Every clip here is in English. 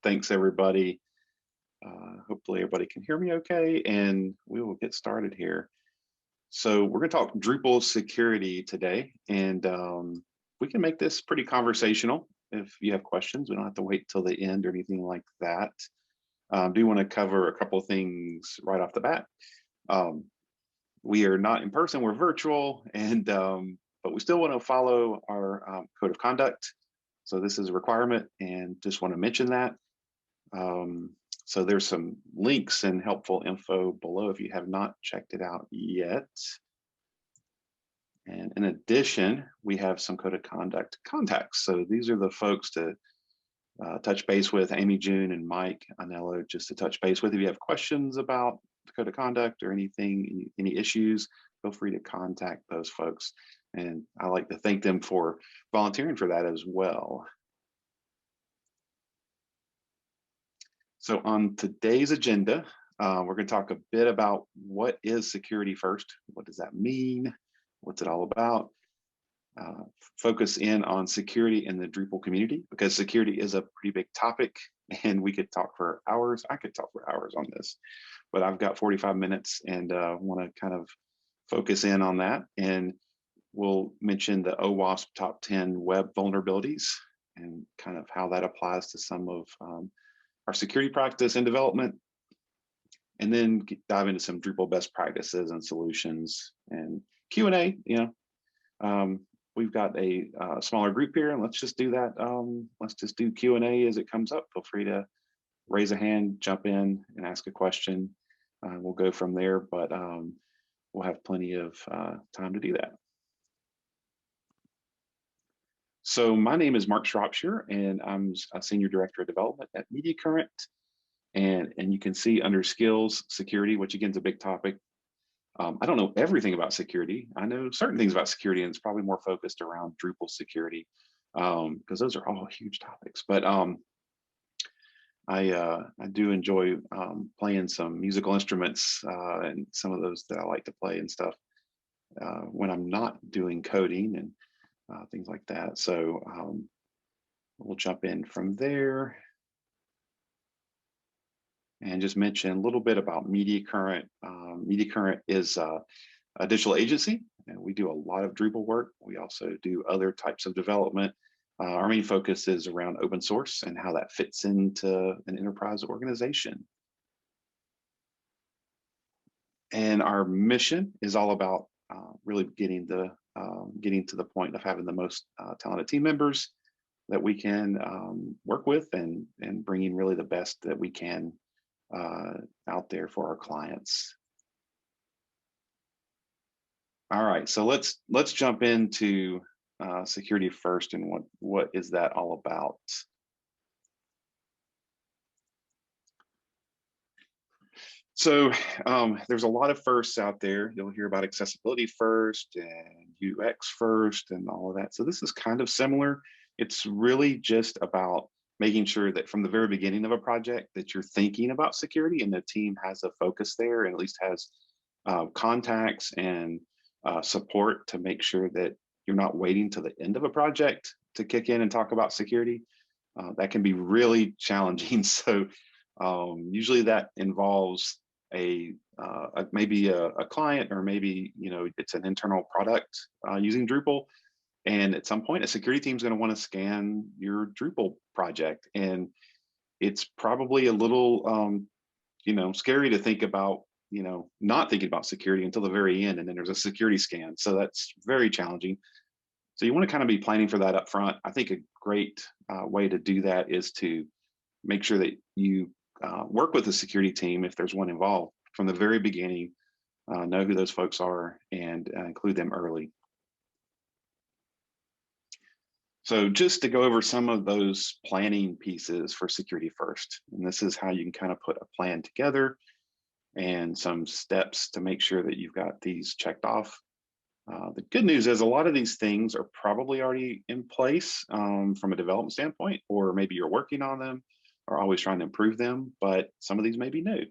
Thanks, everybody. Hopefully everybody can hear me okay, and we will get started here. So we're going to talk Drupal security today, and we can make this pretty conversational. If you have questions, we don't have to wait till the end or anything like that. Do want to cover a couple of things right off the bat. We are not in person, we're virtual, and but we still want to follow our code of conduct. So this is a requirement, and just want to mention that. So there's some links and helpful info below if you have not checked it out yet. And in addition, we have some code of conduct contacts. So these are the folks to touch base with, Amy, June, and Mike Anello, just to touch base with. If you have questions about the code of conduct or anything, any issues, feel free to contact those folks. And I like to thank them for volunteering for that as well. So on today's agenda, we're going to talk a bit about what is security first. What does that mean? What's it all about? Focus in on security in the Drupal community, because security is a pretty big topic, and we could talk for hours. I could talk for hours on this, but I've got 45 minutes and want to kind of focus in on that. And we'll mention the OWASP top 10 web vulnerabilities and kind of how that applies to some of our security practice and development, and then dive into some Drupal best practices and solutions and Q&A. We've got a smaller group here, and let's just do that. Let's just do Q&A as it comes up. Feel free to raise a hand, jump in, and ask a question. We'll go from there, but we'll have plenty of time to do that. So my name is Mark Shropshire, and I'm a Senior Director of Development at MediaCurrent. And you can see under skills, security, which again is a big topic. I don't know everything about security. I know certain things about security, and it's probably more focused around Drupal security, because those are all huge topics. But I do enjoy playing some musical instruments and some of those that I like to play and stuff when I'm not doing coding and things like that. So we'll jump in from there and just mention a little bit about MediaCurrent. MediaCurrent is a digital agency, and we do a lot of Drupal work. We also do other types of development. Our main focus is around open source and how that fits into an enterprise organization. And our mission is all about really getting to the point of having the most talented team members that we can work with, and bringing really the best that we can out there for our clients. All right, so let's jump into security first, and what is that all about? So there's a lot of firsts out there. You'll hear about accessibility first and UX first and all of that. So this is kind of similar. It's really just about making sure that from the very beginning of a project that you're thinking about security, and the team has a focus there, and at least has contacts and support to make sure that you're not waiting to the end of a project to kick in and talk about security. That can be really challenging. So usually that involves maybe a client, or maybe it's an internal product using Drupal, and at some point a security team is going to want to scan your Drupal project, and it's probably a little scary to think about not thinking about security until the very end, and then there's a security scan. So that's very challenging. So you want to kind of be planning for that up front. I think a great way to do that is to make sure that you work with the security team, if there's one involved, from the very beginning, know who those folks are, and include them early. So just to go over some of those planning pieces for security first, and this is how you can kind of put a plan together and some steps to make sure that you've got these checked off. The good news is a lot of these things are probably already in place from a development standpoint, or maybe you're working on them or always trying to improve them, but some of these may be new.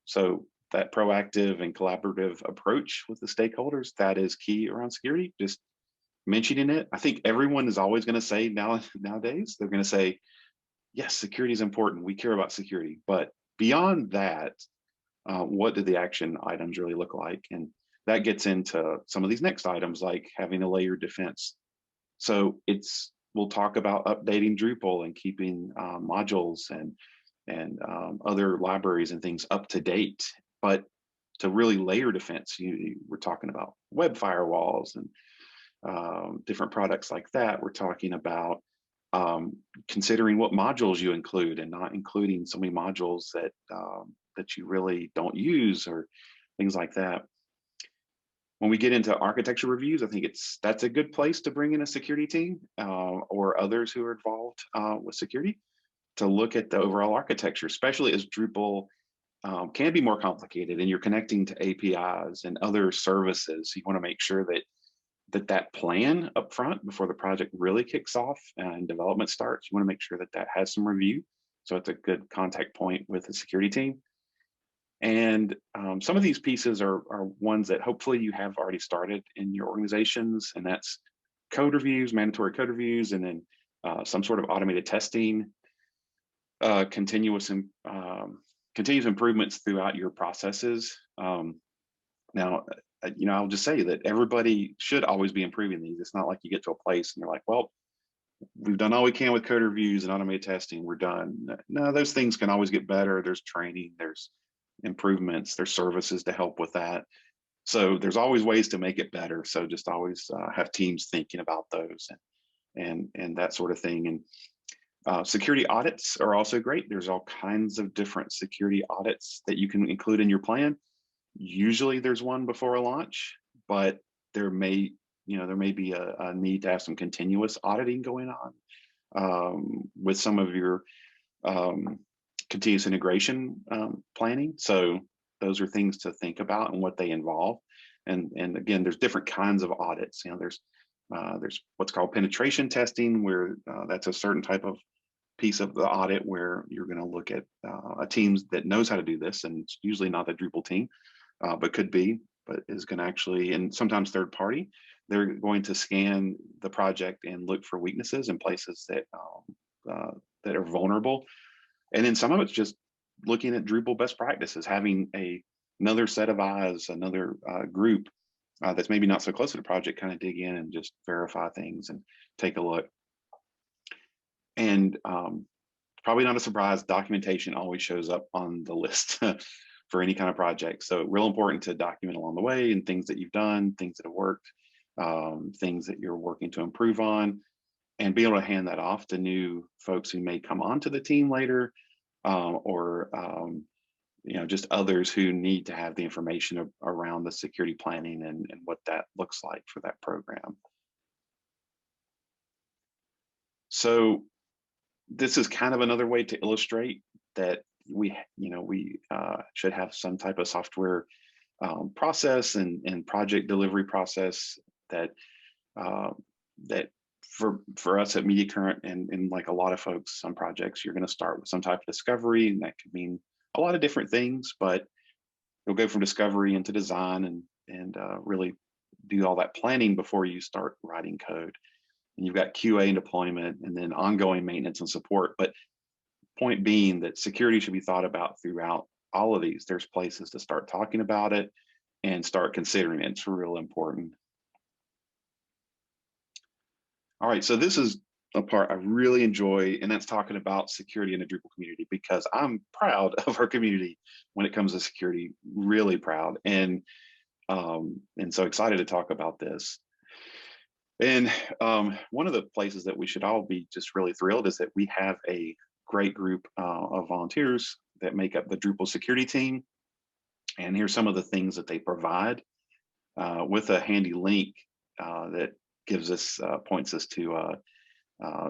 So that proactive and collaborative approach with the stakeholders, that is key around security. Just mentioning it. I think everyone is always going to say nowadays, they're going to say, yes, security is important. We care about security, but beyond that, what do the action items really look like? And that gets into some of these next items, like having a layered defense. So we'll talk about updating Drupal and keeping modules and other libraries and things up to date. But to really layer defense, we're talking about web firewalls and different products like that. We're talking about considering what modules you include and not including so many modules that you really don't use or things like that. When we get into architecture reviews, I think that's a good place to bring in a security team or others who are involved with security to look at the overall architecture, especially as Drupal can be more complicated and you're connecting to APIs and other services. You want to make sure that plan up front before the project really kicks off and development starts. You want to make sure that has some review. So it's a good contact point with the security team. And some of these pieces are ones that hopefully you have already started in your organizations, and that's code reviews, mandatory code reviews, and then some sort of automated testing, continuous improvements throughout your processes. Now, I'll just say that everybody should always be improving these. It's not like you get to a place and you're like, well, we've done all we can with code reviews and automated testing, we're done. No, those things can always get better. There's training, there's improvements, there's services to help with that. So there's always ways to make it better. So just always have teams thinking about those and that sort of thing. And security audits are also great. There's all kinds of different security audits that you can include in your plan. Usually there's one before a launch, but there may be a need to have some continuous auditing going on with some of your continuous integration planning. So those are things to think about and what they involve. And again, there's different kinds of audits. There's what's called penetration testing, where that's a certain type of piece of the audit where you're going to look at a team that knows how to do this, and it's usually not the Drupal team, but could be, but is going to actually, and sometimes third party, they're going to scan the project and look for weaknesses in places that are vulnerable. And then some of it's just looking at Drupal best practices, having another set of eyes, another group that's maybe not so close to the project, kind of dig in and just verify things and take a look. And probably not a surprise, documentation always shows up on the list for any kind of project. So real important to document along the way, and things that you've done, things that have worked, things that you're working to improve on, and be able to hand that off to new folks who may come onto the team later, or just others who need to have the information around the security planning and what that looks like for that program. So this is kind of another way to illustrate that we should have some type of software process and project delivery process that for us at Media Current and like a lot of folks on projects, you're going to start with some type of discovery, and that could mean a lot of different things, but you'll go from discovery into design and really do all that planning before you start writing code. And you've got QA and deployment, and then ongoing maintenance and support. But point being that security should be thought about throughout all of these. There's places to start talking about it and start considering it. It's real important. All right, so this is a part I really enjoy, and that's talking about security in the Drupal community, because I'm proud of our community when it comes to security, really proud, and so excited to talk about this. And one of the places that we should all be just really thrilled is that we have a great group of volunteers that make up the Drupal Security Team. And here's some of the things that they provide with a handy link that gives us, points us to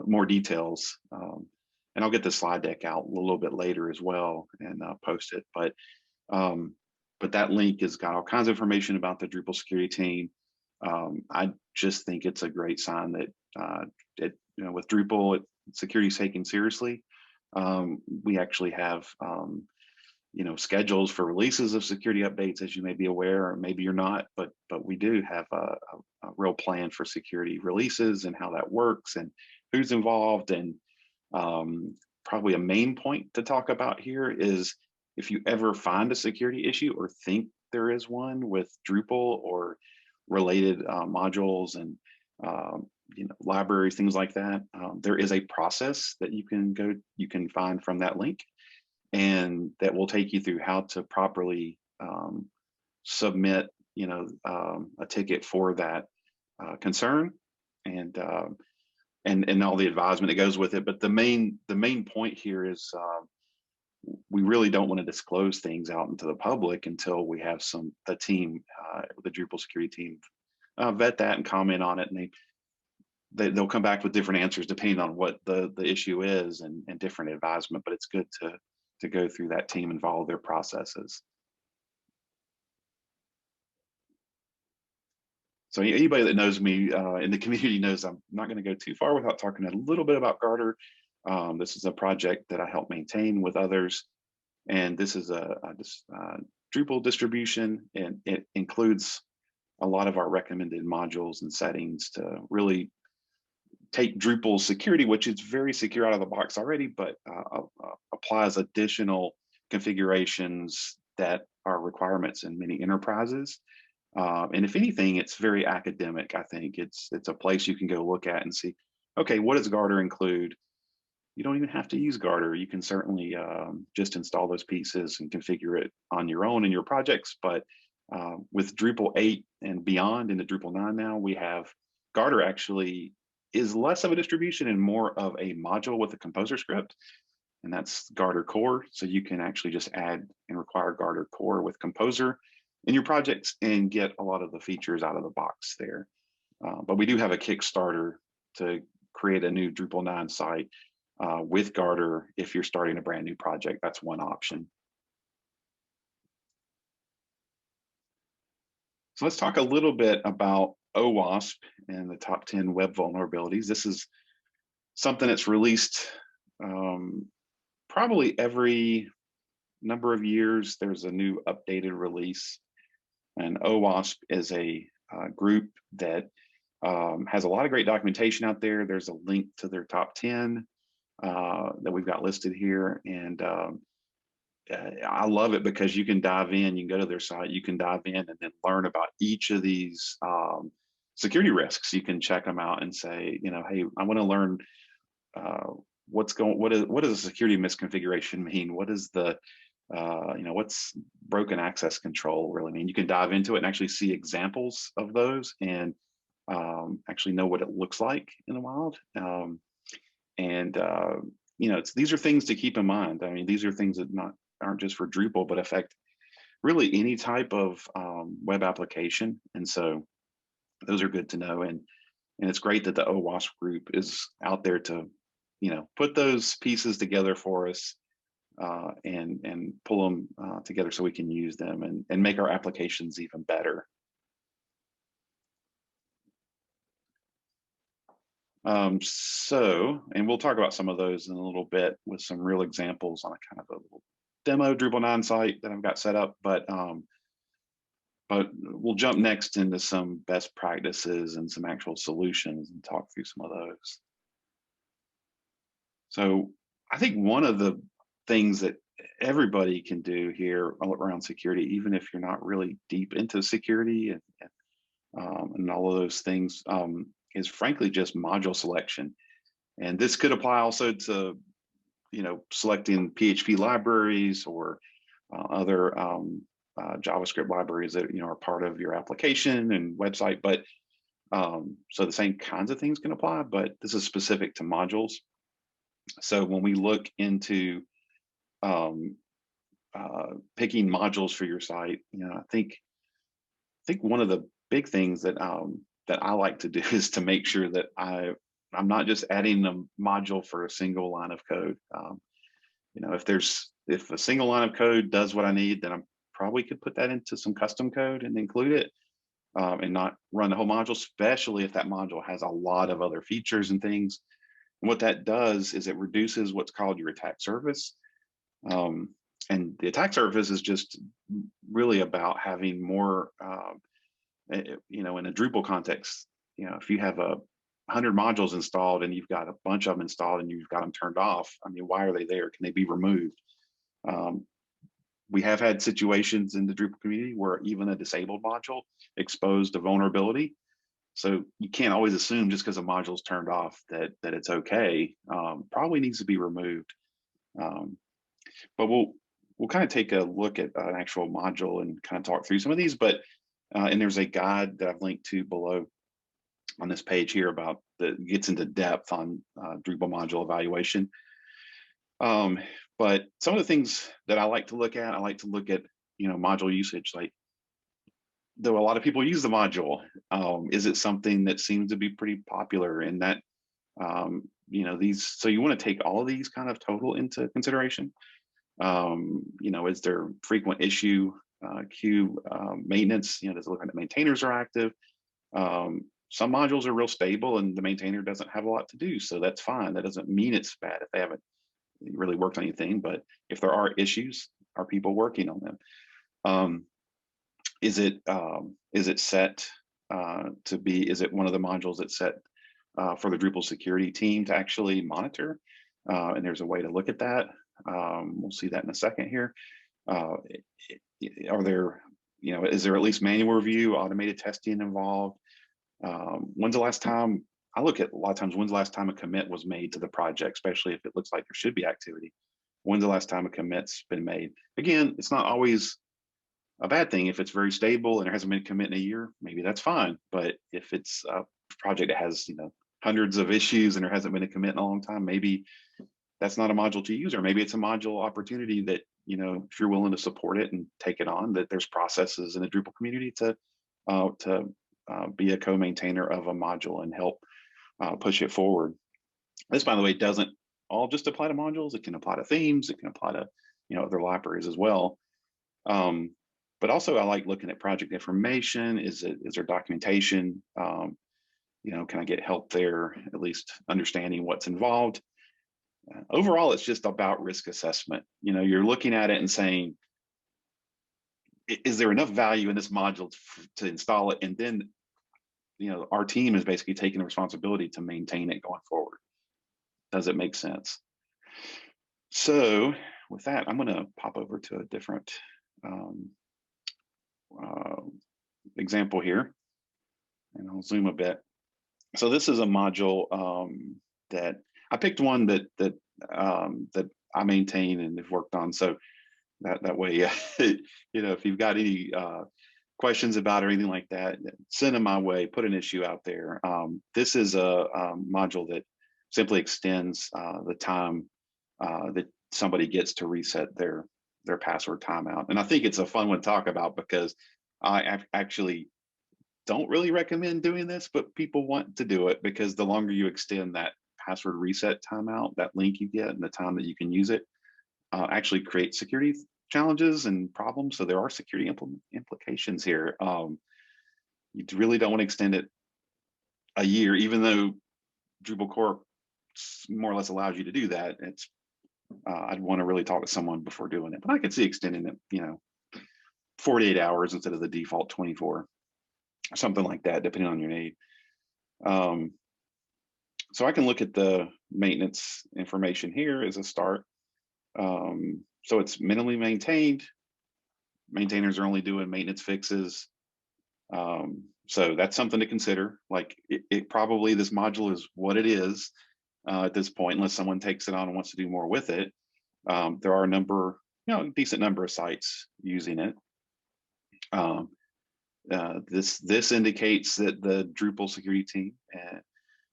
more details. And I'll get the slide deck out a little bit later as well and post it. But that link has got all kinds of information about the Drupal Security Team. I just think it's a great sign that with Drupal, security is taken seriously. We actually have schedules for releases of security updates, as you may be aware, or maybe you're not, but we do have a real plan for security releases and how that works and who's involved, and probably a main point to talk about here is if you ever find a security issue or think there is one with Drupal or related modules and libraries, things like that, there is a process that you can find from that link, and that will take you through how to properly submit a ticket for that concern, and all the advisement that goes with it. But the main point here is we really don't want to disclose things out into the public until we have the team, the Drupal security team, vet that and comment on it, and they'll come back with different answers depending on what the issue is, and different advisement. But it's good to go through that team and follow their processes. So anybody that knows me in the community knows I'm not going to go too far without talking a little bit about Garter. This is a project that I help maintain with others, and this is a Drupal distribution, and it includes a lot of our recommended modules and settings to really take Drupal security, which is very secure out of the box already, but applies additional configurations that are requirements in many enterprises. And if anything, it's very academic. I think it's a place you can go look at and see, okay, what does Garter include? You don't even have to use Garter. You can certainly just install those pieces and configure it on your own in your projects. But with Drupal 8 and beyond into Drupal 9 now, we have Garter actually is less of a distribution and more of a module with a composer script, and that's Garter Core. So you can actually just add and require Garter Core with Composer in your projects and get a lot of the features out of the box there. But we do have a Kickstarter to create a new Drupal 9 site with Garter if you're starting a brand new project. That's one option. So let's talk a little bit about OWASP and the top 10 web vulnerabilities. This is something that's released probably every number of years. There's a new updated release, and OWASP is a group that has a lot of great documentation out there. There's a link to their top 10 that we've got listed here, and I love it because you can dive in, you can go to their site, you can dive in and then learn about each of these security risks. You can check them out and say, hey, I want to learn what does a security misconfiguration mean? What is the what's broken access control really mean? You can dive into it and actually see examples of those, and actually know what it looks like in the wild. These are things to keep in mind. I mean, these are things that aren't just for Drupal, but affect really any type of web application. And so those are good to know. And it's great that the OWASP group is out there to, put those pieces together for us and pull them together so we can use them and make our applications even better. And we'll talk about some of those in a little bit with some real examples on a kind of a little demo Drupal 9 site that I've got set up, but we'll jump next into some best practices and some actual solutions and talk through some of those. So I think one of the things that everybody can do here around security, even if you're not really deep into security and all of those things, is frankly just module selection. And this could apply also to selecting PHP libraries or other JavaScript libraries that are part of your application and website. But so the same kinds of things can apply, but this is specific to modules. So when we look into picking modules for your site, I think one of the big things that I like to do is to make sure that I'm not just adding a module for a single line of code. If a single line of code does what I need, then I probably could put that into some custom code and include it and not run the whole module, especially if that module has a lot of other features and things. And what that does is it reduces what's called your attack surface. And the attack surface is just really about having more, in a Drupal context, if you have a 100 modules installed and you've got a bunch of them installed and you've got them turned off. I mean, why are they there? Can they be removed? We have had situations in the Drupal community where even a disabled module exposed a vulnerability. So you can't always assume just because a module is turned off that it's okay. Probably needs to be removed. But we'll kind of take a look at an actual module and kind of talk through some of these. But and there's a guide that I've linked to below on this page here about that gets into depth on Drupal module evaluation. But some of the things that I like to look at, module usage. Like, though a lot of people use the module, is it something that seems to be pretty popular? And that so you want to take all of these kind of total into consideration. Is there frequent issue queue maintenance? Does it look like the maintainers are active? Some modules are real stable and the maintainer doesn't have a lot to do, so that's fine. That doesn't mean it's bad if they haven't really worked on anything, but if there are issues, are people working on them? Is it set to be, is it one of the modules that's set for the Drupal security team to actually monitor? And there's a way to look at that. We'll see that in a second here. Are there, is there at least manual review, automated testing involved? When's the last time, I look at a lot of times, when's the last time a commit was made to the project, especially if it looks like there should be activity? When's the last time a commit's been made? Again, it's not always a bad thing. If it's very stable and there hasn't been a commit in a year, maybe that's fine. But if it's a project that has, hundreds of issues and there hasn't been a commit in a long time, maybe that's not a module to use, or maybe it's a module opportunity that, if you're willing to support it and take it on, that there's processes in the Drupal community to be a co-maintainer of a module and help push it forward. This, by the way, doesn't all just apply to modules. It can apply to themes. It can apply to, other libraries as well. But also I like looking at project information. Is there documentation? Can I get help there, at least understanding what's involved? Overall, it's just about risk assessment. You're looking at it and saying, is there enough value in this module to install it? And then, our team is basically taking the responsibility to maintain it going forward. Does it make sense? So with that, I'm going to pop over to a different example here, and I'll zoom a bit. So this is a module that I picked, one that I maintain and have worked on. So that way, if you've got any questions about or anything like that, send them my way. Put an issue out there. This is a module that simply extends the time that somebody gets to reset their password timeout. And I think it's a fun one to talk about because I actually don't really recommend doing this, but people want to do it because the longer you extend that password reset timeout, that link you get and the time that you can use it, actually create security challenges and problems. So there are security implications here. You really don't want to extend it a year, even though Drupal core more or less allows you to do that. I'd want to really talk to someone before doing it, but I could see extending it, 48 hours instead of the default 24, or something like that, depending on your need. So I can look at the maintenance information here as a start. So it's minimally maintained. Maintainers are only doing maintenance fixes. So that's something to consider. Like it probably, this module is what it is at this point, unless someone takes it on and wants to do more with it. There are a decent number of sites using it. This indicates that the Drupal security team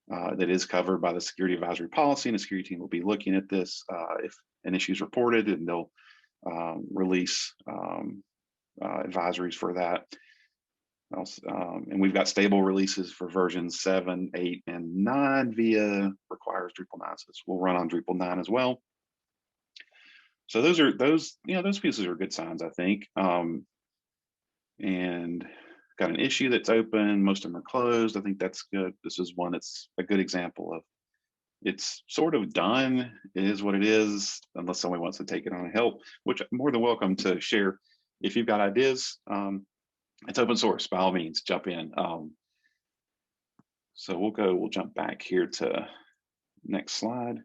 that is covered by the security advisory policy, and the security team will be looking at this if an issue is reported, and they'll release advisories for that. And we've got stable releases for versions 7, 8, and 9 via requires Drupal 9. So we'll run on Drupal 9 as well. So those pieces are good signs, I think. And got an issue that's open. Most of them are closed. I think that's good. This is one that's a good example of it's sort of done. It is what it is, unless somebody wants to take it on and help, which I'm more than welcome to share. If you've got ideas, it's open source, by all means, jump in. So we'll jump back here to next slide.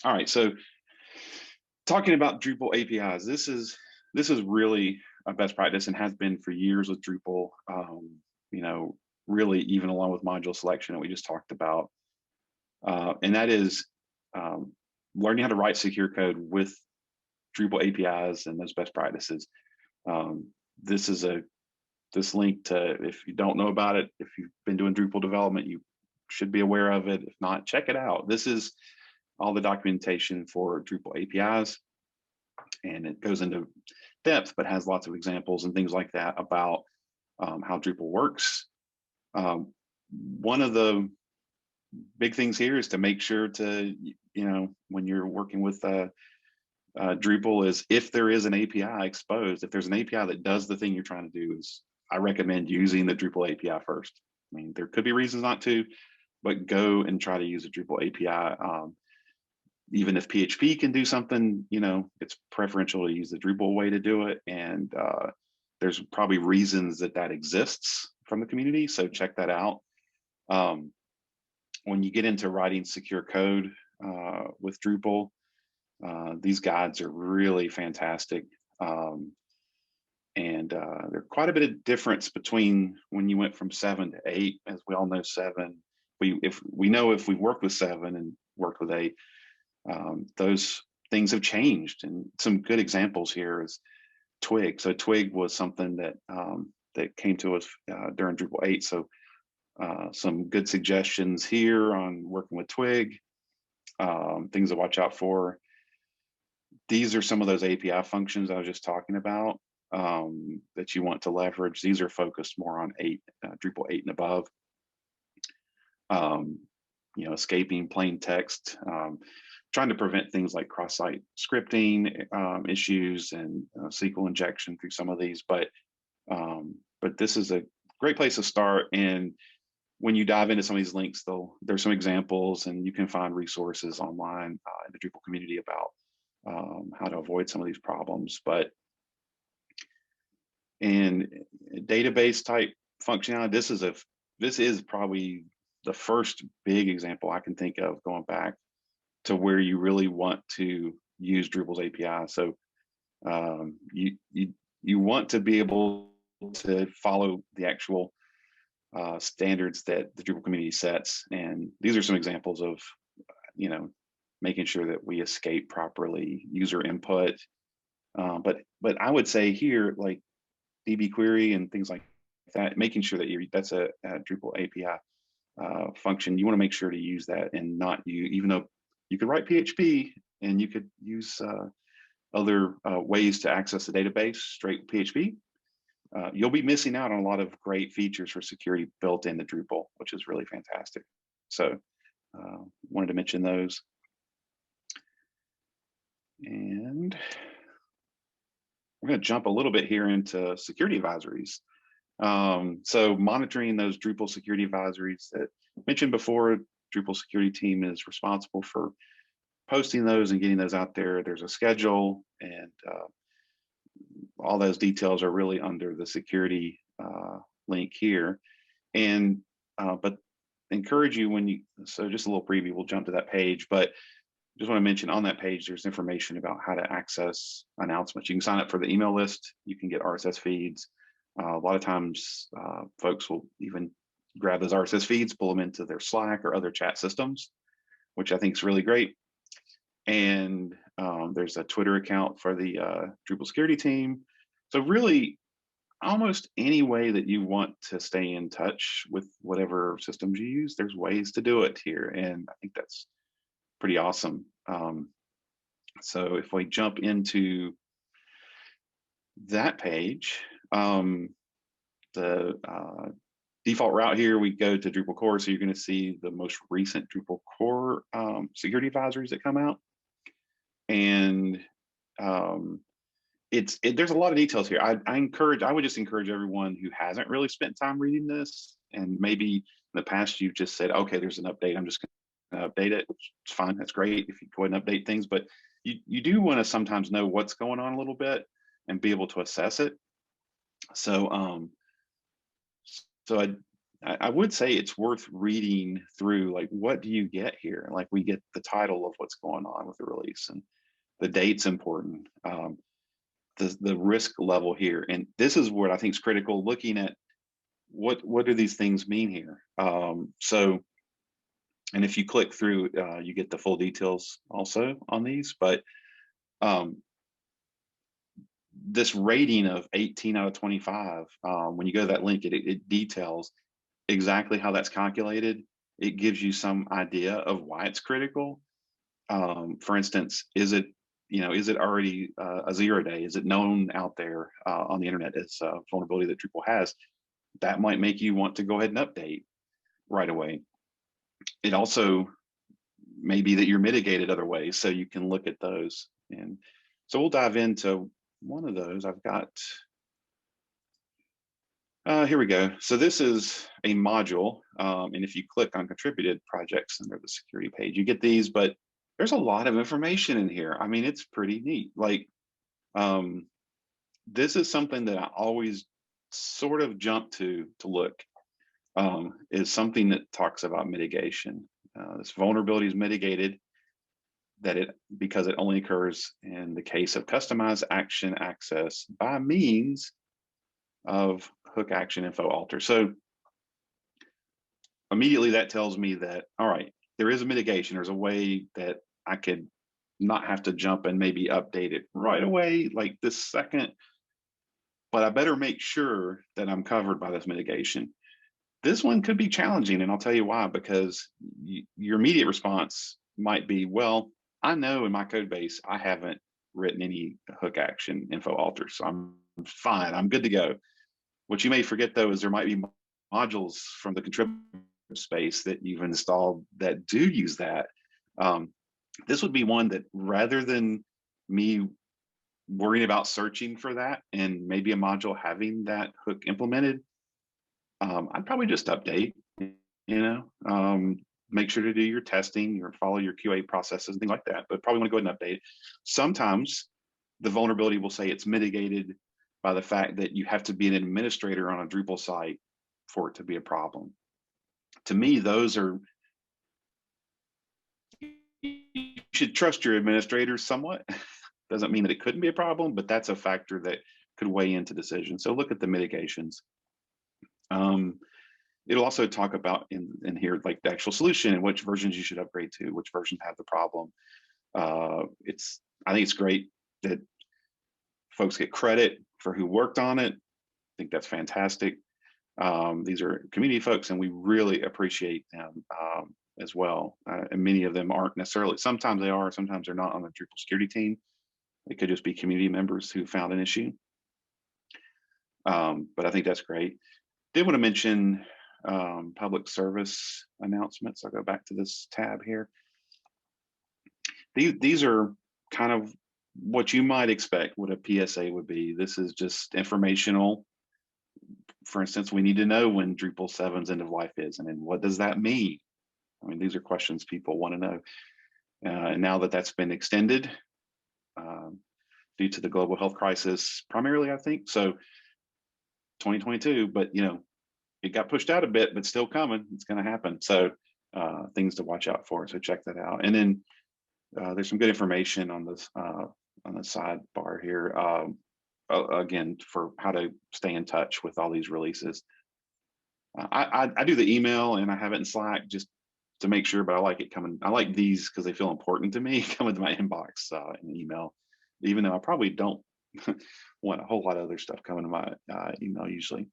All right, so talking about Drupal APIs, this is really a best practice and has been for years with Drupal. You know, really even along with module selection that we just talked about, and that is learning how to write secure code with Drupal APIs and those best practices. This is this link to, if you don't know about it, if you've been doing Drupal development, you should be aware of it. If not, check it out. This is all the documentation for Drupal APIs, and it goes into depth, but has lots of examples and things like that about how Drupal works. One of the big things here is to make sure to, you know, when you're working with Drupal, is if there is an API exposed, if there's an API that does the thing you're trying to do, is I recommend using the Drupal API first. I mean, there could be reasons not to, but go and try to use a Drupal API. Even if PHP can do something, you know, it's preferential to use the Drupal way to do it. And there's probably reasons that that exists from the community, so check that out. When you get into writing secure code with Drupal, these guides are really fantastic. And there's quite a bit of difference between when you went from 7 to 8. As we all know, 7, if we worked with 7 and worked with 8, those things have changed. And some good examples here is Twig. So Twig was something that that came to us during Drupal 8. So some good suggestions here on working with Twig, things to watch out for. These are some of those API functions I was just talking about that you want to leverage. These are focused more on Drupal 8 and above. You know, escaping plain text, trying to prevent things like cross-site scripting issues and SQL injection through some of these. But this is a great place to start. And when you dive into some of these links, there's some examples, and you can find resources online in the Drupal community about how to avoid some of these problems. But in database type functionality, this is probably the first big example I can think of going back to where you really want to use Drupal's API. So you want to be able to follow the actual standards that the Drupal community sets, and these are some examples of, you know, making sure that we escape properly user input. But I would say here, like DB query and things like that, making sure that that's a Drupal API function. You want to make sure to use that, and not even though you could write PHP and you could use other ways to access the database straight PHP, you'll be missing out on a lot of great features for security built into Drupal, which is really fantastic. So wanted to mention those. And we're going to jump a little bit here into security advisories. So monitoring those Drupal security advisories that I mentioned before, Drupal Security Team is responsible for posting those and getting those out there. There's a schedule, and all those details are really under the security link here. And but encourage you so just a little preview, we'll jump to that page, but just want to mention on that page, there's information about how to access announcements. You can sign up for the email list. You can get RSS feeds. A lot of times folks will even grab those RSS feeds, pull them into their Slack or other chat systems, which I think is really great. And there's a Twitter account for the Drupal Security Team. So really, almost any way that you want to stay in touch with whatever systems you use, there's ways to do it here. And I think that's pretty awesome. So if we jump into that page, the default route here, we go to Drupal core. So you're going to see the most recent Drupal core security advisories that come out. And there's a lot of details here. I would just encourage everyone who hasn't really spent time reading this, and maybe in the past you've just said, okay, there's an update, I'm just going to update it, which is fine, that's great if you go ahead and update things, but you do want to sometimes know what's going on a little bit and be able to assess it. So I would say it's worth reading through, like, what do you get here? Like, we get the title of what's going on with the release, and the date's important. The risk level here, and this is what I think is critical, looking at what do these things mean here. So, and if you click through, you get the full details also on these, but um, this rating of 18 out of 25, when you go to that link, it details exactly how that's calculated. It gives you some idea of why it's critical. For instance, is it already a 0-day? Is it known out there on the internet as a vulnerability that Drupal has? That might make you want to go ahead and update right away. It also may be that you're mitigated other ways, so you can look at those. And so we'll dive into one of those. I've got, here we go. So this is a module, and if you click on contributed projects under the security page, you get these, but there's a lot of information in here. I mean, it's pretty neat. Like, this is something that I always sort of jump to look, is something that talks about mitigation. This vulnerability is mitigated because it only occurs in the case of customized action access by means of hook action info alter. So immediately that tells me that, all right, there is a mitigation. There's a way that I could not have to jump and maybe update it right away, like this second, but I better make sure that I'm covered by this mitigation. This one could be challenging, and I'll tell you why, because your immediate response might be, well, I know in my code base, I haven't written any hook action info alters, so I'm fine, I'm good to go. What you may forget, though, is there might be modules from the contributor space that you've installed that do use that. This would be one that, rather than me worrying about searching for that and maybe a module having that hook implemented, I'd probably just update, make sure to do your testing, or follow your QA processes and things like that, but probably want to go ahead and update. Sometimes the vulnerability will say it's mitigated by the fact that you have to be an administrator on a Drupal site for it to be a problem. To me, those are, you should trust your administrators somewhat. Doesn't mean that it couldn't be a problem, but that's a factor that could weigh into decisions. So look at the mitigations. It'll also talk about in here, like the actual solution and which versions you should upgrade to, which versions have the problem. I think it's great that folks get credit for who worked on it. I think that's fantastic. These are community folks, and we really appreciate them as well. And many of them aren't necessarily, sometimes they are, sometimes they're not on the Drupal security team. It could just be community members who found an issue. But I think that's great. Did want to mention public service announcements. I'll go back to this tab here. These are kind of what you might expect what a PSA would be. This is just informational. For instance, we need to know when Drupal 7's end of life is, and then what does that mean? I mean, these are questions people want to know. And now that that's been extended due to the global health crisis, primarily, I think, so 2022, but it got pushed out a bit, but still coming. It's going to happen. So things to watch out for. So check that out. And then there's some good information on this on the sidebar here. Again, for how to stay in touch with all these releases. I do the email, and I have it in Slack just to make sure, but I like it coming. I like these because they feel important to me, coming to my inbox in email, even though I probably don't want a whole lot of other stuff coming to my email usually.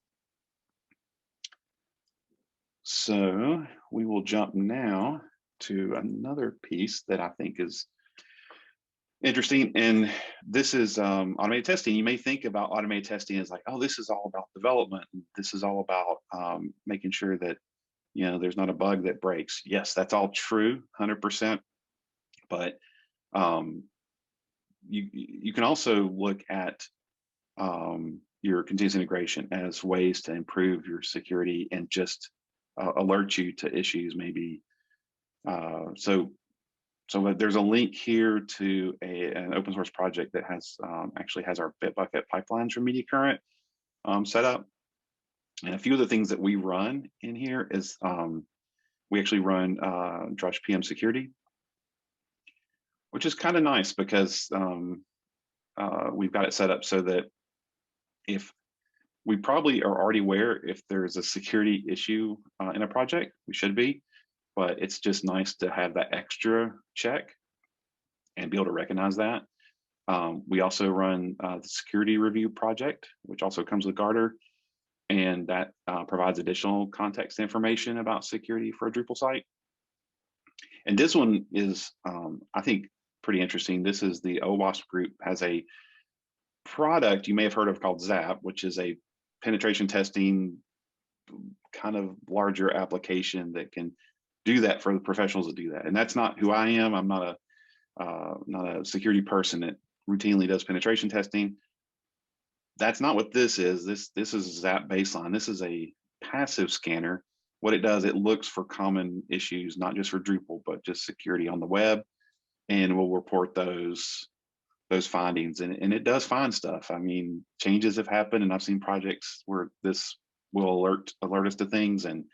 So we will jump now to another piece that I think is interesting, and this is automated testing. You may think about automated testing as like, oh, this is all about development. This is all about making sure that there's not a bug that breaks. Yes, that's all true, 100%. But you can also look at your continuous integration as ways to improve your security and just alert you to issues maybe. So there's a link here to an open source project that has actually has our Bitbucket pipelines from Media Current set up. And a few of the things that we run in here is we actually run Drush PM Security, which is kind of nice because we've got it set up so that if we probably are already aware if there's a security issue in a project, we should be, but it's just nice to have that extra check and be able to recognize that. We also run the security review project, which also comes with Garter, and that provides additional context information about security for a Drupal site. And this one is, I think, pretty interesting. This is the OWASP group has a product you may have heard of called ZAP, which is a penetration testing kind of larger application that can do that for the professionals that do that. And that's not who I am. I'm not a security person that routinely does penetration testing. That's not what this is. This is ZAP Baseline. This is a passive scanner. What it does, it looks for common issues, not just for Drupal, but just security on the web, and will report those findings. And it does find stuff. I mean, changes have happened, and I've seen projects where this will alert us to things, and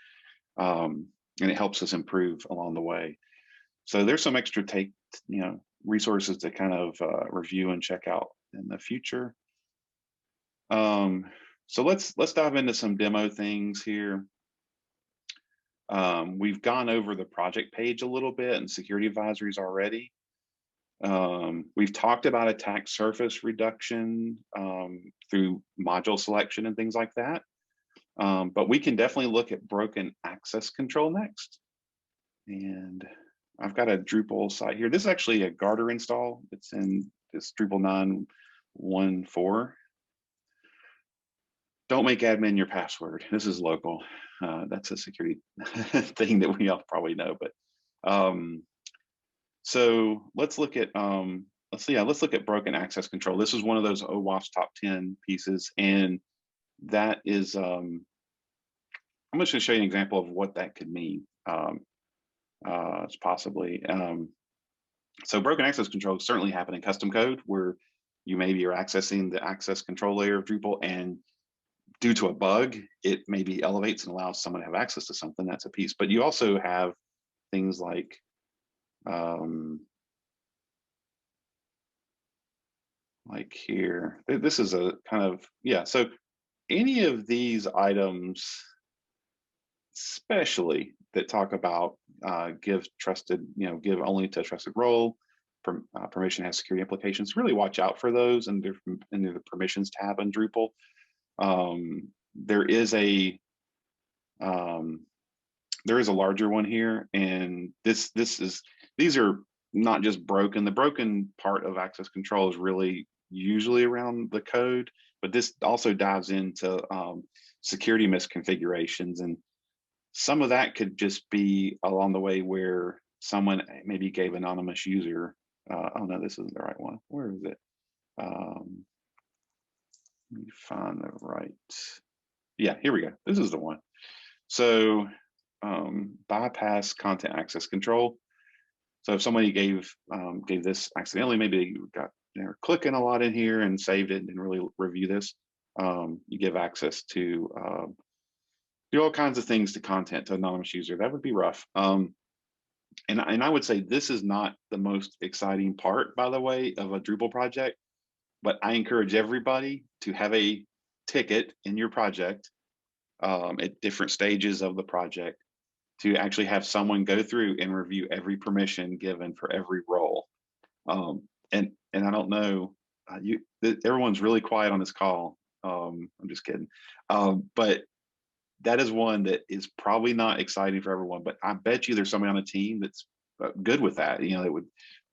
it helps us improve along the way. So there's some extra resources to kind of review and check out in the future. So let's dive into some demo things here. We've gone over the project page a little bit and security advisories already. We've talked about attack surface reduction through module selection and things like that. But we can definitely look at broken access control next. And I've got a Drupal site here. This is actually a Garter install. It's in this Drupal 9.1.4. Don't make admin your password. This is local. That's a security thing that we all probably know. But so let's look at let's look at broken access control. This is one of those OWASP top 10 pieces, and that is I'm just going to show you an example of what that could mean. It's possibly so broken access control certainly happen in custom code where you maybe are accessing the access control layer of Drupal, and due to a bug, it maybe elevates and allows someone to have access to something. That's a piece. But you also have things like here, this is a kind of, yeah. So any of these items, especially that talk about give only to a trusted role, permission has security implications, really watch out for those in the permissions tab in Drupal. There is a larger one here, and these are not just broken. The broken part of access control is really usually around the code, but this also dives into security misconfigurations, and some of that could just be along the way where someone maybe gave anonymous user. Oh no, this isn't the right one. Where is it? Let me find the right. Yeah, here we go. This is the one. So bypass content access control. So if somebody gave this accidentally, maybe they're clicking a lot in here and saved it and didn't really review this, you give access to do all kinds of things to content to anonymous user. That would be rough. And I would say this is not the most exciting part, by the way, of a Drupal project, but I encourage everybody to have a ticket in your project at different stages of the project to actually have someone go through and review every permission given for every role. And I don't know, everyone's really quiet on this call. I'm just kidding. But that is one that is probably not exciting for everyone, but I bet you there's somebody on a team that's good with that. That would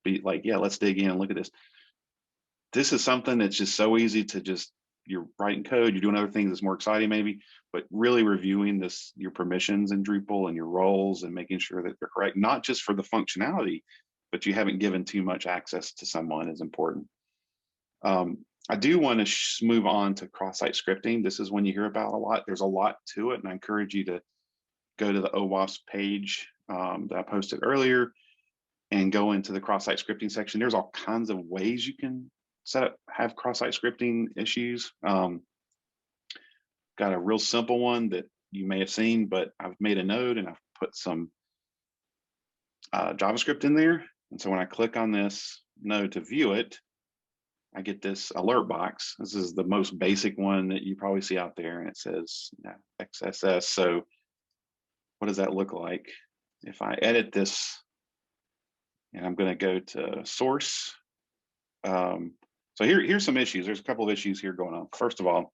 be like, yeah, let's dig in and look at this. This is something that's just so easy to just, you're writing code, you're doing other things that's more exciting maybe, but really reviewing your permissions in Drupal and your roles and making sure that they're correct, not just for the functionality, but you haven't given too much access to someone is important. I do want to move on to cross-site scripting. This is one you hear about a lot. There's a lot to it, and I encourage you to go to the OWASP page that I posted earlier and go into the cross-site scripting section. There's all kinds of ways you can have cross-site scripting issues. got a real simple one that you may have seen, but I've made a node and I've put some JavaScript in there. And so when I click on this node to view it, I get this alert box. This is the most basic one that you probably see out there, and it says XSS. So what does that look like? If I edit this, and I'm going to go to source. So here's some issues. There's a couple of issues here going on. First of all,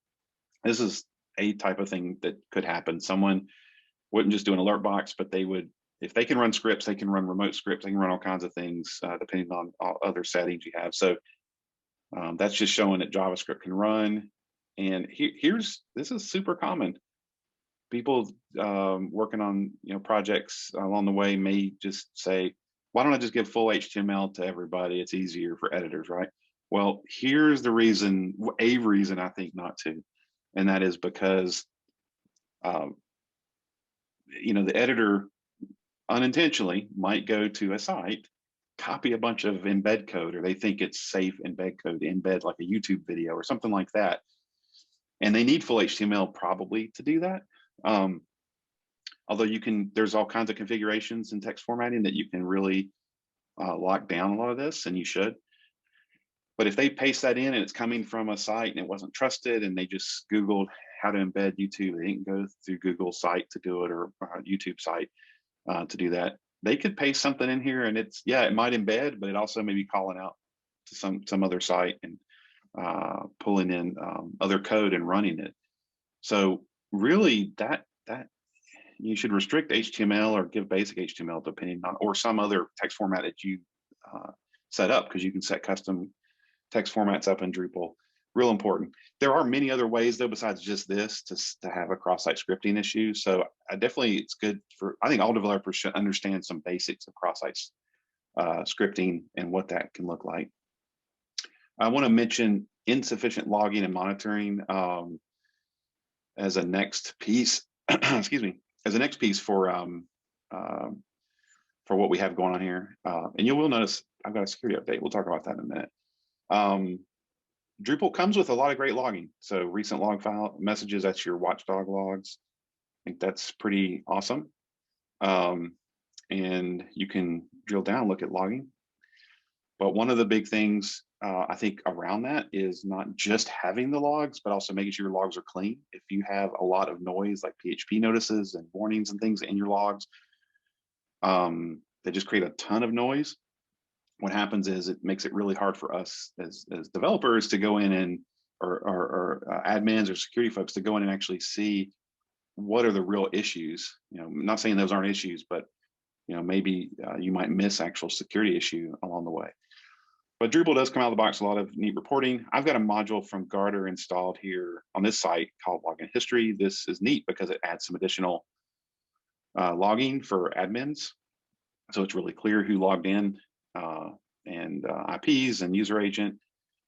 this is a type of thing that could happen. Someone wouldn't just do an alert box, but they would, if they can run scripts, they can run remote scripts, they can run all kinds of things depending on all other settings you have. So that's just showing that JavaScript can run. And this is super common. People working on projects along the way may just say, why don't I just give full HTML to everybody? It's easier for editors, right? Well, here's the reason, a reason I think not to, and that is because the editor unintentionally might go to a site, copy a bunch of embed code, or they think it's safe embed code to embed like a YouTube video or something like that. And they need full HTML probably to do that. Although there's all kinds of configurations in text formatting that you can really lock down a lot of this, and you should. But if they paste that in and it's coming from a site and it wasn't trusted, and they just Googled how to embed YouTube, they didn't go through Google's site to do it, or YouTube site to do that, they could paste something in here, and it might embed, but it also may be calling out to some other site and pulling in other code and running it. So really, that you should restrict HTML or give basic HTML depending on, or some other text format that you set up, because you can set custom text formats up in Drupal. Real important. There are many other ways though, besides just this, to have a cross-site scripting issue. So it's good I think all developers should understand some basics of cross-site scripting and what that can look like. I want to mention insufficient logging and monitoring as a next piece. Excuse me. As a next piece for what we have going on here. And you will notice I've got a security update. We'll talk about that in a minute. Drupal comes with a lot of great logging. So recent log file messages, that's your watchdog logs. I think that's pretty awesome. And you can drill down, look at logging. But one of the big things I think around that is not just having the logs, but also making sure your logs are clean. If you have a lot of noise, like PHP notices and warnings and things in your logs, they just create a ton of noise. What happens is it makes it really hard for us as developers to go in and, or admins or security folks to go in and actually see what are the real issues. I'm not saying those aren't issues, but maybe you might miss actual security issue along the way. But Drupal does come out of the box a lot of neat reporting. I've got a module from Garter installed here on this site called Login History. This is neat because it adds some additional logging for admins. So it's really clear who logged in and IPs and user agent.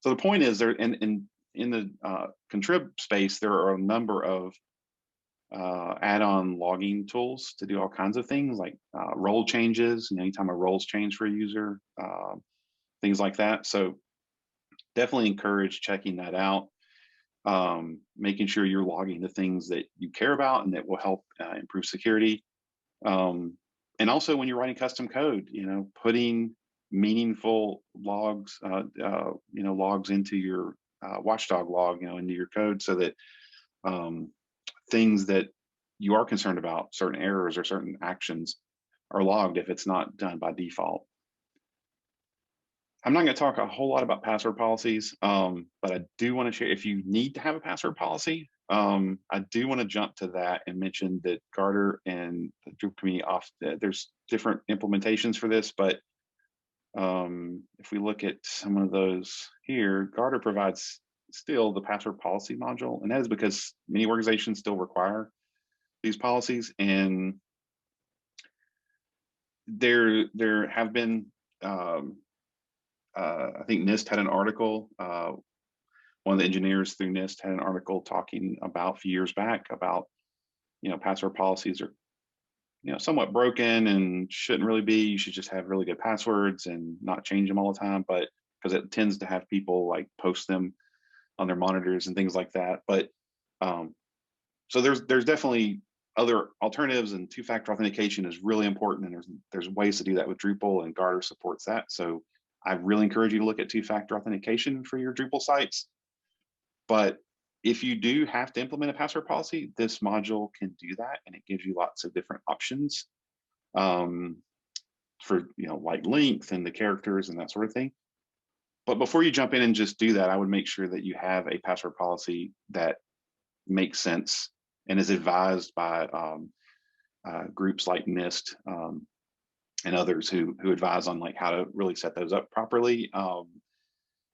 So the point is, there in the contrib space, there are a number of add-on logging tools to do all kinds of things, like role changes. Anytime a role's changed for a user, things like that. So definitely encourage checking that out, making sure you're logging the things that you care about and that will help improve security. And also when you're writing custom code, putting meaningful logs, logs into your watchdog log, into your code, so that things that you are concerned about, certain errors or certain actions, are logged if it's not done by default. I'm not going to talk a whole lot about password policies, but I do want to share, if you need to have a password policy, I do want to jump to that and mention that Garter and the Drupal community, there's different implementations for this, but if we look at some of those here, Garter provides still the password policy module, and that is because many organizations still require these policies. And there have been, I think NIST had an article, one of the engineers through NIST had an article talking about a few years back about, password policies are, somewhat broken and shouldn't really be. You should just have really good passwords and not change them all the time, but because it tends to have people like post them on their monitors and things like that. But So there's definitely other alternatives, and two-factor authentication is really important, and there's ways to do that with Drupal, and Garter supports that. So I really encourage you to look at two-factor authentication for your Drupal sites. But if you do have to implement a password policy, this module can do that, and it gives you lots of different options for like length and the characters and that sort of thing. But before you jump in and just do that, I would make sure that you have a password policy that makes sense and is advised by groups like NIST and others who advise on like how to really set those up properly.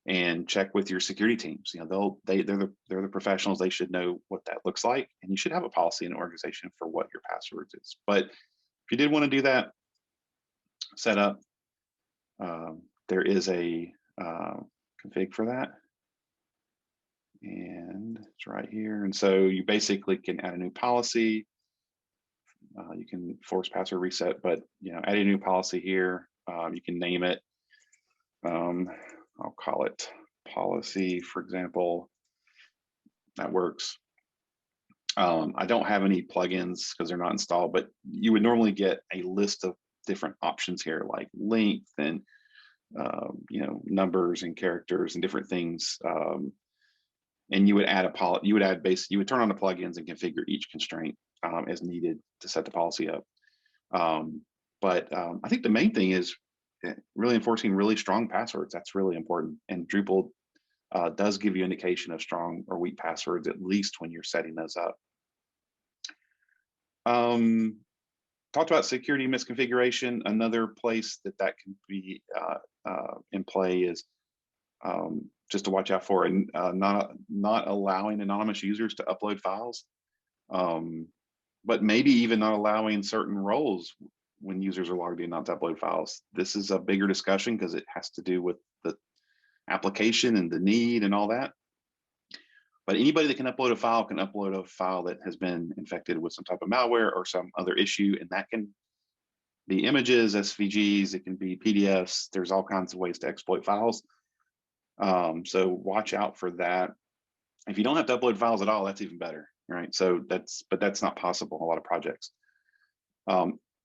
And check with your security teams. They're the professionals. They should know what that looks like, and you should have a policy in an organization for what your passwords is. But if you did want to do that setup, there is a config for that, and it's right here. And so you basically can add a new policy. You can force password reset, but add a new policy here. You can name it. I'll call it policy, for example. That works. I don't have any plugins because they're not installed, but you would normally get a list of different options here, like length and numbers and characters and different things. And you would add you would turn on the plugins and configure each constraint as needed to set the policy up. But I think the main thing is really enforcing really strong passwords. That's really important. And Drupal does give you indication of strong or weak passwords, at least when you're setting those up. Talked about security misconfiguration. Another place that can be in play is just to watch out for, and not allowing anonymous users to upload files, but maybe even not allowing certain roles when users are logged in not to upload files. This is a bigger discussion because it has to do with the application and the need and all that. But anybody that can upload a file can upload a file that has been infected with some type of malware or some other issue, and that can be images, SVGs, it can be PDFs. There's all kinds of ways to exploit files. So watch out for that. If you don't have to upload files at all, that's even better, right? So but that's not possible in a lot of projects.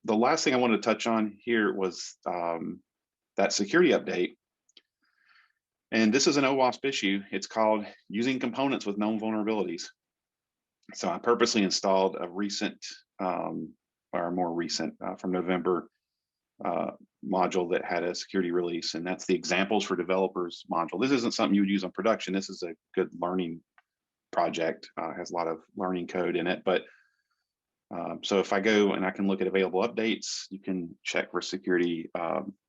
The last thing I wanted to touch on here was that security update. And this is an OWASP issue. It's called using components with known vulnerabilities. So I purposely installed a recent, or more recent, from November module that had a security release, and that's the examples for developers module. This isn't something you would use on production. This is a good learning project. Has a lot of learning code in it, but so if I go and I can look at available updates, you can check for security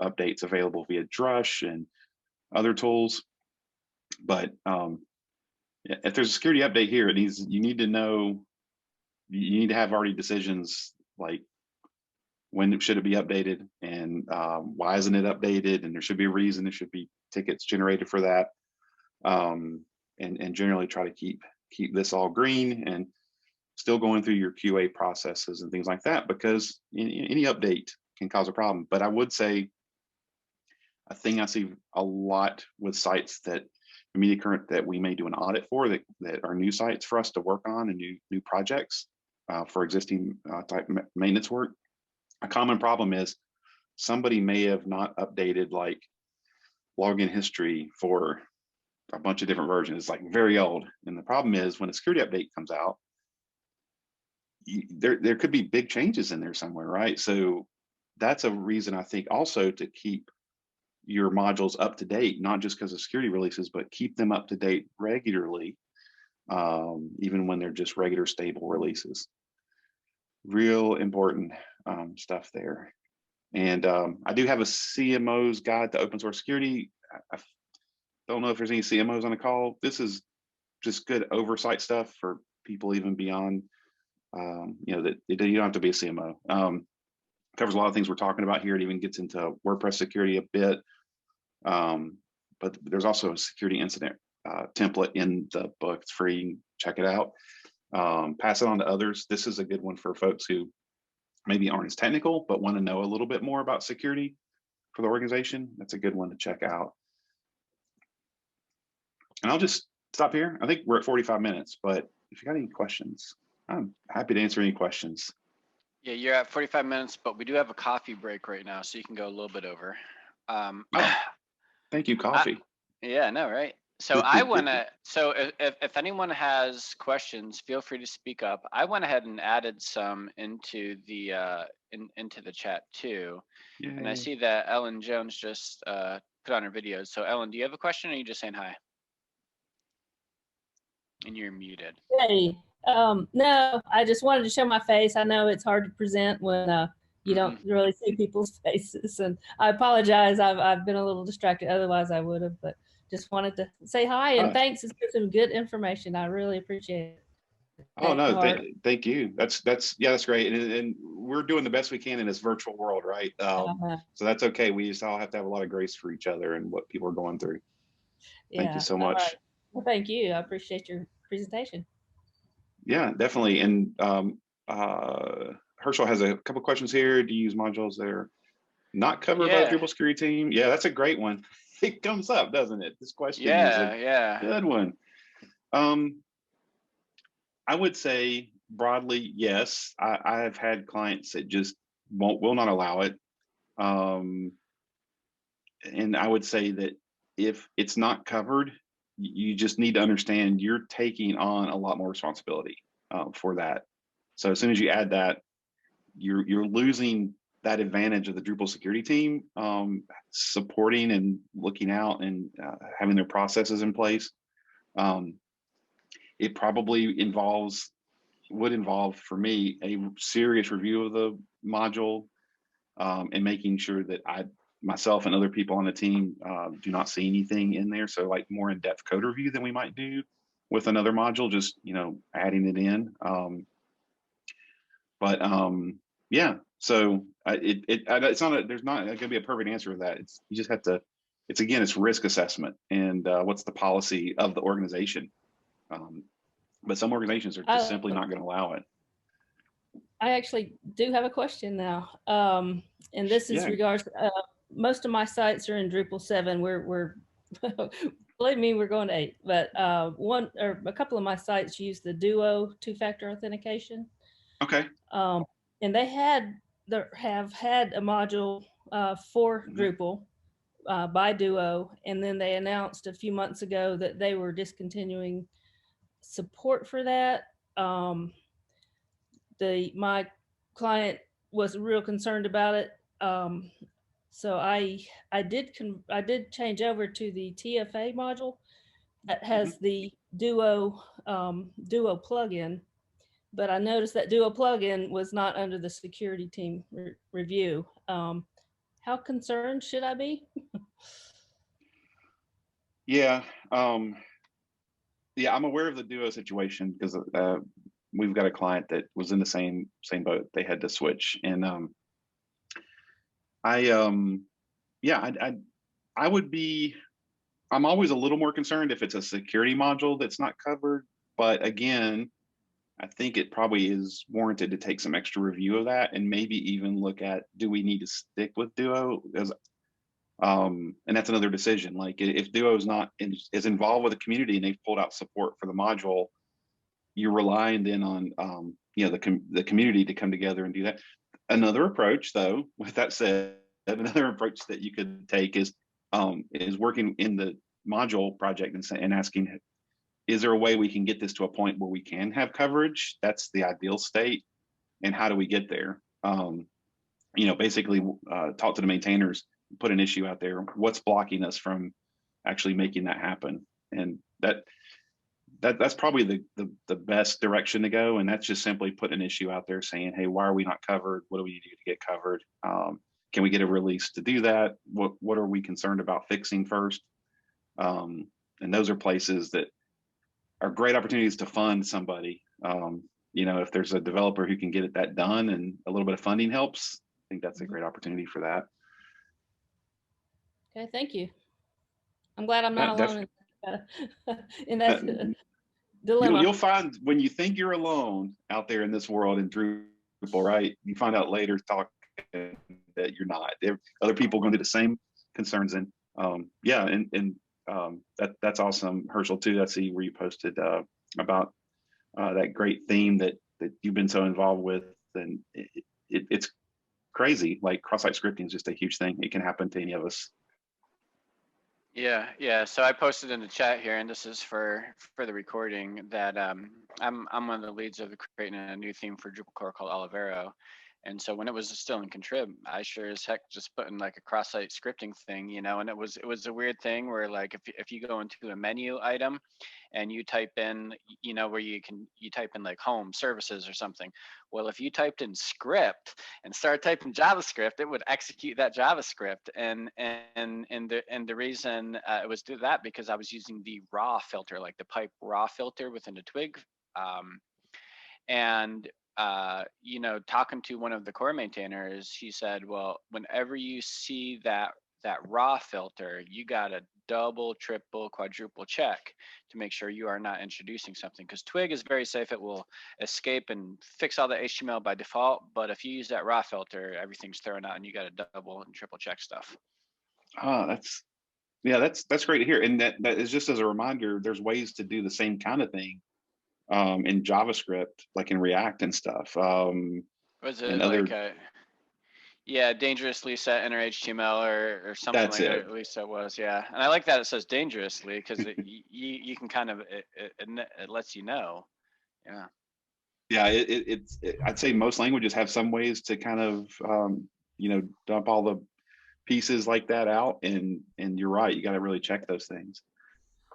updates available via Drush and other tools. But if there's a security update here, you need to have already decisions like when should it be updated, and why isn't it updated, and there should be a reason. There should be tickets generated for that, and generally try to keep this all green and still going through your QA processes and things like that, because any update can cause a problem. But I would say a thing I see a lot with sites that immediate current that we may do an audit for, that are new sites for us to work on, and new projects for existing type maintenance work. A common problem is somebody may have not updated like login history for a bunch of different versions. It's like very old. And the problem is when a security update comes out, there could be big changes in there somewhere, right? So that's a reason I think also to keep your modules up to date, not just because of security releases, but keep them up to date regularly, even when they're just regular stable releases. Real important stuff there. And I do have a CMO's guide to open source security. I don't know if there's any CMOs on the call. This is just good oversight stuff for people even beyond, that you don't have to be a CMO. Covers a lot of things we're talking about here. It even gets into WordPress security a bit. But there's also a security incident template in the book. It's free. You can check it out. Pass it on to others. This is a good one for folks who maybe aren't as technical, but want to know a little bit more about security for the organization. That's a good one to check out. And I'll just stop here. I think we're at 45 minutes, but if you got any questions, I'm happy to answer any questions. Yeah, you're at 45 minutes, but we do have a coffee break right now, so you can go a little bit over. Oh, thank you, coffee. Yeah, no, right? So I want to, so if anyone has questions, feel free to speak up. I went ahead and added some into the into the chat too. Yay. And I see that Ellen Jones just put on her videos. So Ellen, do you have a question, or are you just saying hi? And you're muted. Hey, no, I just wanted to show my face. I know it's hard to present when you don't really see people's faces, and I apologize. I've been a little distracted. Otherwise, I would have. But just wanted to say hi and thanks. It's some good information. I really appreciate it. Oh no, thank you. That's great, and we're doing the best we can in this virtual world, right? So that's okay. We just all have to have a lot of grace for each other and what people are going through. Thank you so much. Right. Well, thank you. I appreciate your presentation. Yeah, definitely. And Herschel has a couple questions here. Do you use modules that are not covered by the Drupal Security Team? Yeah, that's a great one. It comes up, doesn't it? This question is a good one. I would say broadly, yes. I have had clients that just will not allow it. And I would say that if it's not covered, you just need to understand you're taking on a lot more responsibility for that. So as soon as you add that, you're losing that advantage of the Drupal security team supporting and looking out and having their processes in place. It probably would involve for me a serious review of the module and making sure that myself and other people on the team do not see anything in there. So like more in-depth code review than we might do with another module, just, adding it in. Yeah, so it's not there's not going to be a perfect answer to that. You just have to, it's risk assessment and what's the policy of the organization. But some organizations are just simply not going to allow it. I actually do have a question now. And this is regards, most of my sites are in Drupal 7. We're believe me, we're going to 8, but a couple of my sites use the Duo two-factor authentication. Okay. And they have had a module for Drupal by Duo, and then they announced a few months ago that they were discontinuing support for that. My client was real concerned about it. So I did change over to the TFA module that has the Duo plugin, but I noticed that Duo plugin was not under the security team review. How concerned should I be? Yeah, I'm aware of the Duo situation because we've got a client that was in the same boat. They had to switch, and I'm always a little more concerned if it's a security module that's not covered. But again, I think it probably is warranted to take some extra review of that and maybe even look at, do we need to stick with Duo? And that's another decision. Like if Duo is not is involved with the community and they've pulled out support for the module, you're relying then on the community to come together and do that. Another approach, though, with that said, another approach that you could take is working in the module project and asking, is there a way we can get this to a point where we can have coverage? That's the ideal state. And how do we get there? Basically talk to the maintainers, put an issue out there. What's blocking us from actually making that happen? And that's probably the best direction to go. And that's just simply put an issue out there saying, hey, why are we not covered? What do we need to do to get covered? Can we get a release to do that? What are we concerned about fixing first? And those are places that are great opportunities to fund somebody. If there's a developer who can get that done and a little bit of funding helps, I think that's a great opportunity for that. Okay, thank you. I'm glad I'm not alone in that dilemma. You'll find when you think you're alone out there in this world in Drupal, right? You find out later talking that you're not. Other people are going to do the same concerns, and that's awesome, Herschel, too. I see where you posted about that great theme that that you've been so involved with, and it's crazy. Like cross-site scripting is just a huge thing. It can happen to any of us. Yeah. So I posted in the chat here, and this is for the recording, that I'm one of the leads of creating a new theme for Drupal core called Olivero. And so when it was still in contrib, I sure as heck just put in like a cross-site scripting thing, you know, and it was a weird thing where like if you go into a menu item and you type in, you know, where you type in like home services or something. Well, if you typed in script and started typing JavaScript, it would execute that JavaScript. And the reason it was do that because I was using the raw filter, like the pipe raw filter within the twig. And you know, talking to one of the core maintainers, he said, well, whenever you see that raw filter, you got to double, triple, quadruple check to make sure you are not introducing something, because Twig is very safe. It will escape and fix all the HTML by default. But if you use that raw filter, everything's thrown out and you got to double and triple check stuff. Oh, that's great to hear. And that is just as a reminder, there's ways to do the same kind of thing in JavaScript, like in React and stuff. Was it and like other, yeah, dangerously set inner HTML or something that's like that? it. At least it was, yeah. And I like that it says dangerously, because you can kind of it lets you know. Yeah. Yeah, I'd say most languages have some ways to kind of you know, dump all the pieces like that out, and you're right, you got to really check those things.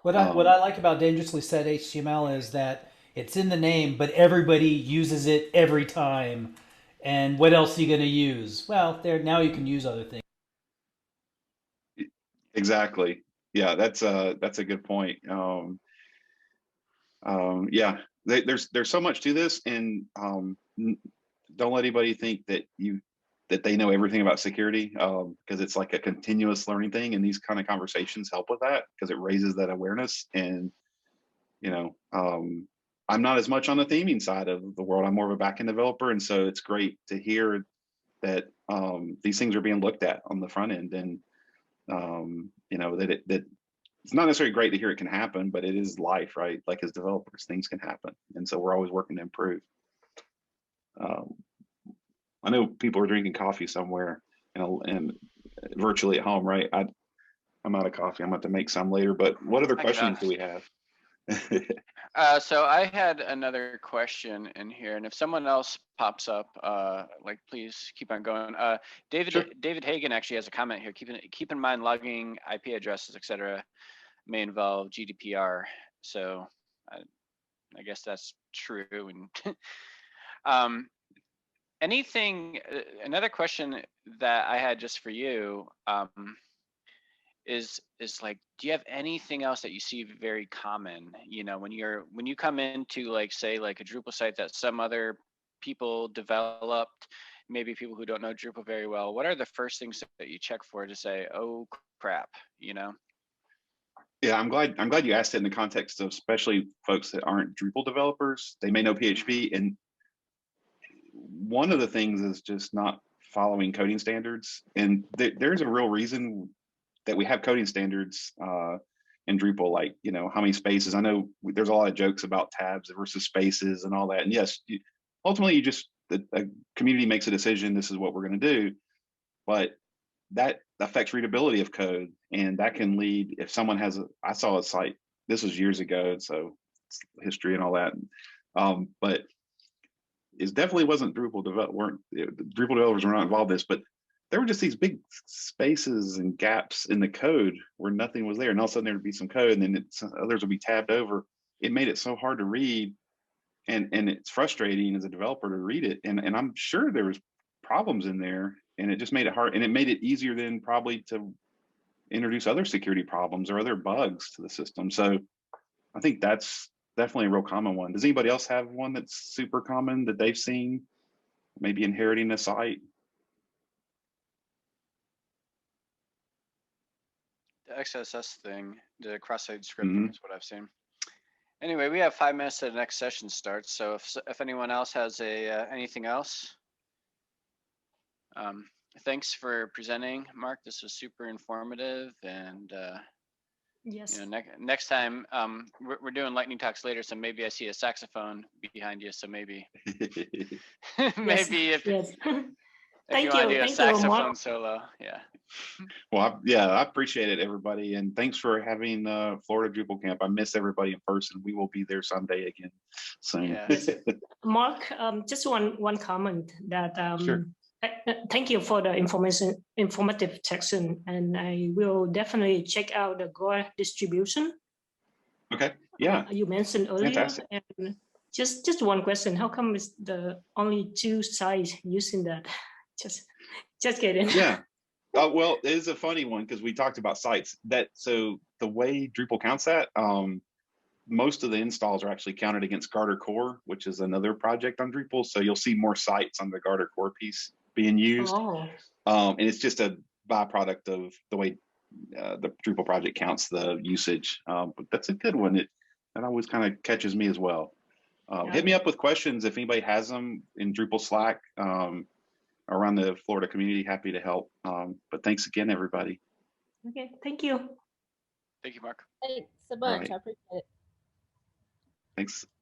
What I like about dangerously set HTML is that it's in the name, but everybody uses it every time. And what else are you going to use? Well, there now you can use other things. Exactly. Yeah, that's a good point. Yeah, there's so much to this, and don't let anybody think that they know everything about security, because it's like a continuous learning thing, and these kind of conversations help with that because it raises that awareness. And you know, I'm not as much on the theming side of the world. I'm more of a backend developer, and so it's great to hear that these things are being looked at on the front end, and you know, that it's not necessarily great to hear it can happen, but it is life, right? Like as developers, things can happen, and so we're always working to improve. I know people are drinking coffee somewhere and virtually at home, right? I'm out of coffee. I'm about to make some later. But what other questions do we have? So I had another question in here, and if someone else pops up, like please keep on going. David Sure. David Hagen actually has a comment here. Keep in mind logging IP addresses, etc., may involve GDPR. So I guess that's true. And anything. Another question that I had just for you. Is like, do you have anything else that you see very common, you know, when you come into like, say, like a Drupal site that some other people developed, maybe people who don't know Drupal very well, what are the first things that you check for to say, oh crap, you know? Yeah, I'm glad you asked it in the context of especially folks that aren't Drupal developers. They may know PHP, and one of the things is just not following coding standards. And there's a real reason that we have coding standards in Drupal, like, you know, how many spaces. I know there's a lot of jokes about tabs versus spaces and all that. And yes, ultimately, a community makes a decision. This is what we're going to do, but that affects readability of code, and that can lead, if someone has I saw a site, this was years ago, so it's history and all that, but it definitely wasn't Drupal Drupal developers were not involved in this, but there were just these big spaces and gaps in the code where nothing was there, and all of a sudden there would be some code, and then others would be tabbed over. It made it so hard to read, and it's frustrating as a developer to read it, and I'm sure there was problems in there, and it just made it hard, and it made it easier then probably to introduce other security problems or other bugs to the system. So I think that's definitely a real common one. Does anybody else have one that's super common that they've seen, maybe inheriting a site? The XSS thing, the cross-site scripting is what I've seen. Anyway, we have 5 minutes to the next session starts. So if anyone else has anything else, thanks for presenting, Mark. This was super informative, and Yes. Next time, we're doing lightning talks later, so maybe I see a saxophone behind you. So maybe, maybe if Yes. if you Thank want to you. do a Thank you, saxophone Mark. solo, yeah. Well, yeah, I appreciate it, everybody, and thanks for having Florida Drupal Camp. I miss everybody in person. We will be there someday again soon. Yeah. Yes. Mark, just one comment that Sure. thank you for the informative section, and I will definitely check out the Gore distribution. Okay. Yeah. You mentioned earlier. Fantastic. And just one question: how come is the only 2 sites using that? Just kidding. Yeah. Well, it is a funny one because we talked about sites. So the way Drupal counts that, most of the installs are actually counted against Garter Core, which is another project on Drupal. So you'll see more sites on the Garter Core piece being used. Oh. And it's just a byproduct of the way the Drupal project counts the usage. But that's a good one. That always kind of catches me as well. Hit me up with questions if anybody has them in Drupal Slack around the Florida community. Happy to help. But thanks again, everybody. Okay, thank you. Thank you, Mark. Thanks a bunch. Right. I appreciate it. Thanks.